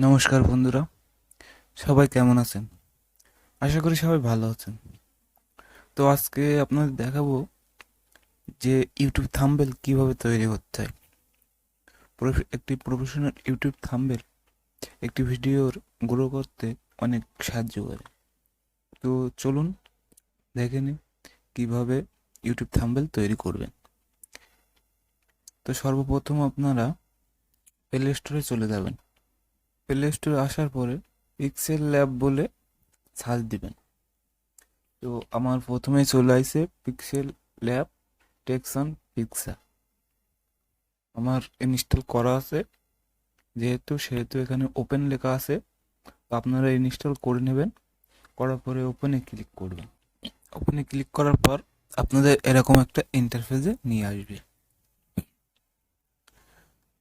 নমস্কার বন্ধুরা, সবাই কেমন আছেন? আশা করি সবাই ভালো আছেন। তো আজকে আপনাদের দেখাবো যে ইউটিউব থাম্বনেল কিভাবে তৈরি করতে হয়। একটি প্রফেশনাল ইউটিউব থাম্বনেল একটি ভিডিওর গ্রো করতে অনেক সাহায্য করে। তো চলুন দেখে নিই কীভাবে ইউটিউব থাম্বনেল তৈরি করবেন। তো সর্বপ্রথম আপনারা প্লে স্টোরে চলে যাবেন। প্লে স্টোরে আসার পরে পিক্সেল ল্যাব বলে সার্চ দিবেন। তো আমার প্রথমেই চলে আসে পিক্সেল ল্যাব টেকসন পিক্সা। আমার ইনস্টল করা আছে, সেহেতু এখানে ওপেন লেখা আছে। তো আপনারা ইনস্টল করে নেবেন, করার পরে ওপেনে ক্লিক করবেন। ওপেনে ক্লিক করার পর আপনাদের এরকম একটা ইন্টারফেসে নিয়ে আসবে।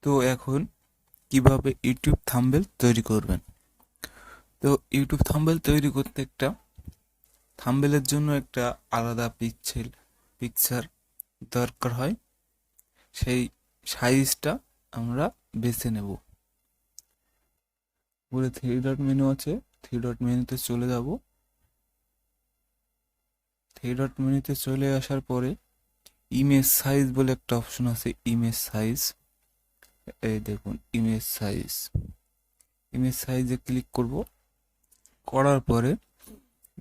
তো এখন কিভাবে ইউটিউব থাম্বনেল তৈরি করবেন। তো ইউটিউব থাম্বনেল তৈরি করতে একটা থাম্বনেলের জন্য একটা আলাদা পিকচার দরকার হয়। সেই সাইজটা আমরা বেছে নেব। উপরে থ্রি ডট মেনু আছে, থ্রি ডট মেনুতে চলে যাব। থ্রি ডট মেনুতে চলে আসার পরে ইমেজ সাইজ বলে একটা অপশন আছে। ইমেজ সাইজ, এই দেখুন ইমেজ সাইজ। ইমেজ সাইজে ক্লিক করব। করার পরে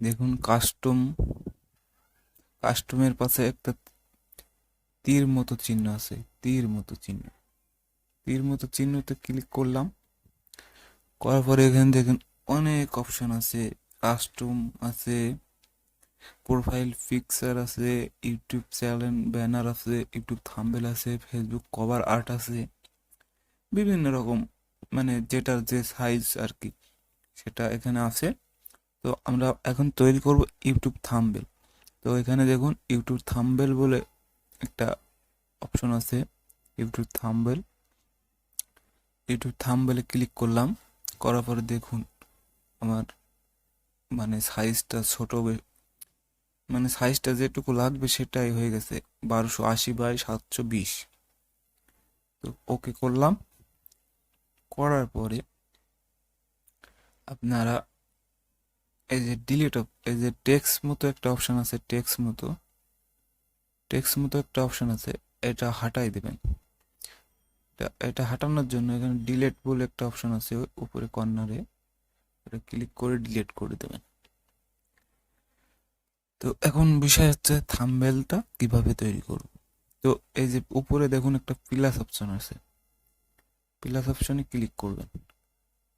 দেখুন কাস্টমের পাশে একটা তীর মতো চিহ্ন আছে। তীর মতো চিহ্নতে ক্লিক করলাম। করার পরে এখানে দেখুন অনেক অপশন আছে। কাস্টম আছে, প্রোফাইল পিকচার আছে, ইউটিউব চ্যানেল ব্যানার আছে, ইউটিউব থাম্বনেল আছে, ফেসবুক কভার আর্ট আছে, বিভিন্ন রকম, মানে যেটার যে সাইজ আর কি সেটা এখানে আছে। তো আমরা এখন তৈরি করব ইউটিউব থাম্বনেল। তো এখানে দেখুন ইউটিউব থাম্বনেল বলে একটা অপশন আছে। ইউটিউব থাম্বনেলে ক্লিক করলাম। করার পরে দেখুন আমার মানে সাইজটা যেটুকু লাগবে সেটাই হয়ে গেছে, 1280 বাই 720। তো ওকে করলাম। করার পরে আপনারা এই যে টেক্সট মতো একটা অপশন আছে, এটা হাটাই দেবেন। এটা হাটানোর জন্য এখানে ডিলেট বলে একটা অপশন আছে উপরে কর্নারে, এটা ক্লিক করে ডিলিট করে দেবেন। তো এখন বিষয় হচ্ছে থাম্বনেলটা কিভাবে তৈরি করব। তো এই যে উপরে দেখুন একটা প্লাস অপশন আছে, প্লাস অপশনে ক্লিক করবেন।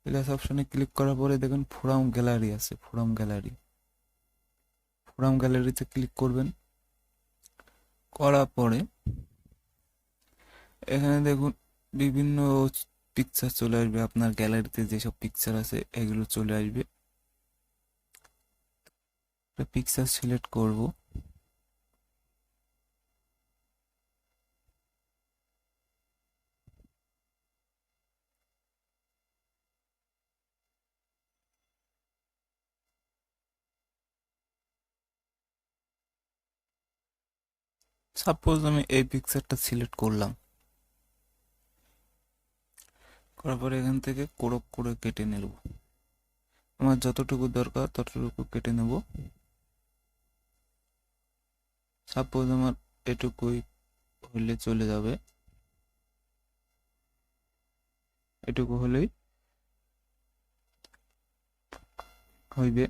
প্লাস অপশনে ক্লিক করার পরে দেখুন ফোরাম গ্যালারি আছে, ফোরাম গ্যালারিতে ক্লিক করবেন। করার পরে এখানে দেখুন বিভিন্ন পিকচার চলে আসবে। আপনার গ্যালারিতে যেসব পিকচার আছে এগুলো চলে আসবে। পিকচার সিলেক্ট করব। সাপোজ আমি এই পিকচারটা সিলেক্ট করলাম। করার পরে এখান থেকে ক্রপ করে কেটে নেব। আমার যতটুকু দরকার ততটুকু কেটে নেব। সাপোজ আমার এটুকুই হলে চলে যাবে, এটুকু হলেই হইবে।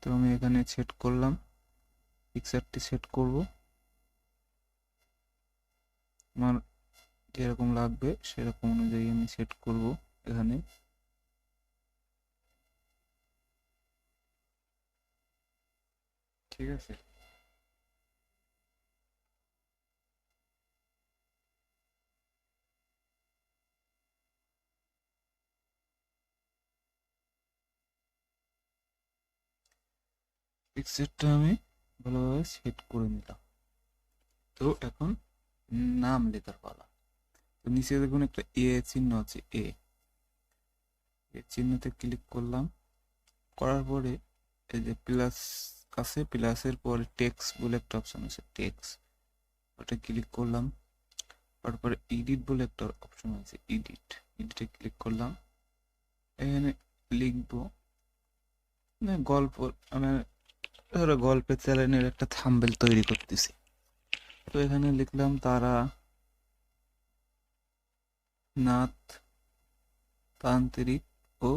তো আমি এখানে সেট করলাম, পিকচারটি সেট করব। আমার যেরকম লাগবে সেরকম অনুযায়ী আমি সেট করব এখানে। ঠিক আছে। পিকচারটা আমি ভালোভাবে সেট করে নিলাম। তো এখন নাম লেখার পালা। তো নিচে দেখুন একটা চিহ্ন আছে, চিহ্নতে ক্লিক করলাম। করার পরে এই যে প্লাস আছে, প্লাসের পরে টেক্সট বলে একটা অপশন আছে, ওটা ক্লিক করলাম। তারপরে এডিট বলে একটা অপশন আছে, এডিটে ক্লিক করলাম। এখানে লিখবো গল্প, মানে ধরো গল্পের চ্যানেলের একটা থাম্বনেল তৈরি করতেছি। তো এখানে লিখলাম তারা নাথ তান্ত্রিক ও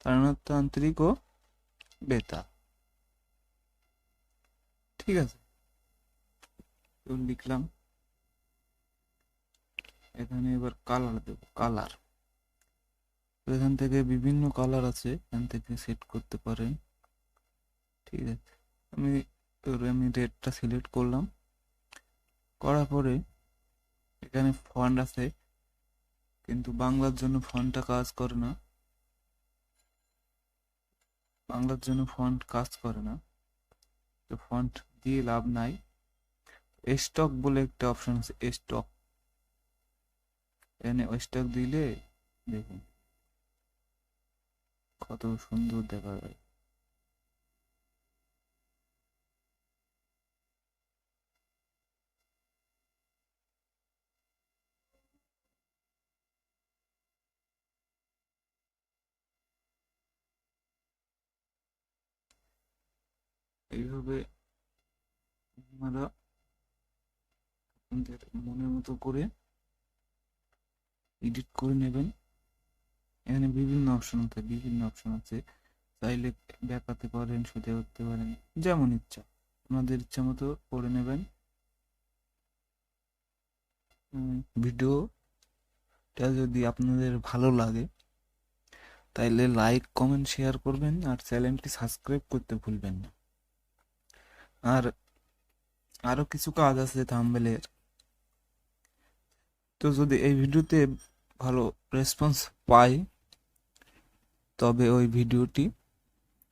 তারানাথ তান্ত্রিক ও বেতাল। ঠিক আছে, তো লিখলাম। এখানে এবার কালার দেব, কালার। তো এখান থেকে বিভিন্ন কালার আছে, এখান থেকে সেট করতে পারেন। ঠিক আছে, আমি রেডটা সিলেক্ট করলাম। করার পরে এখানে ফন্ট আছে, কিন্তু বাংলার জন্য ফন্টটা কাজ করে না। বাংলার জন্য ফন্ট কাজ করে না, তো ফন্ট দিয়ে লাভ নাই। স্টক বলে একটা অপশন আছে, স্টক। এখানে স্টক দিলে দেখুন কত সুন্দর দেখা যায়। এইভাবে আপনারা আপনাদের মনের মতো করে এডিট করে নেবেন। এখানে বিভিন্ন অপশন আছে, চাইলে ব্যাকাতে পারেন, সোজা করতে পারেন, যেমন ইচ্ছা আপনাদের ইচ্ছা মতো করে নেবেন। ভিডিওটা যদি আপনাদের ভালো লাগে তাইলে লাইক কমেন্ট শেয়ার করবেন, আর চ্যানেলটি সাবস্ক্রাইব করতে ভুলবেন না। আর আরো কিছু কাজ আছে থাম্বনেলের। তো যদি এই ভিডিওতে ভালো রেসপন্স পাই তবে ওই ভিডিওটি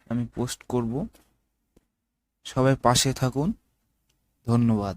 আমি পোস্ট করব। সবাই পাশে থাকুন, ধন্যবাদ।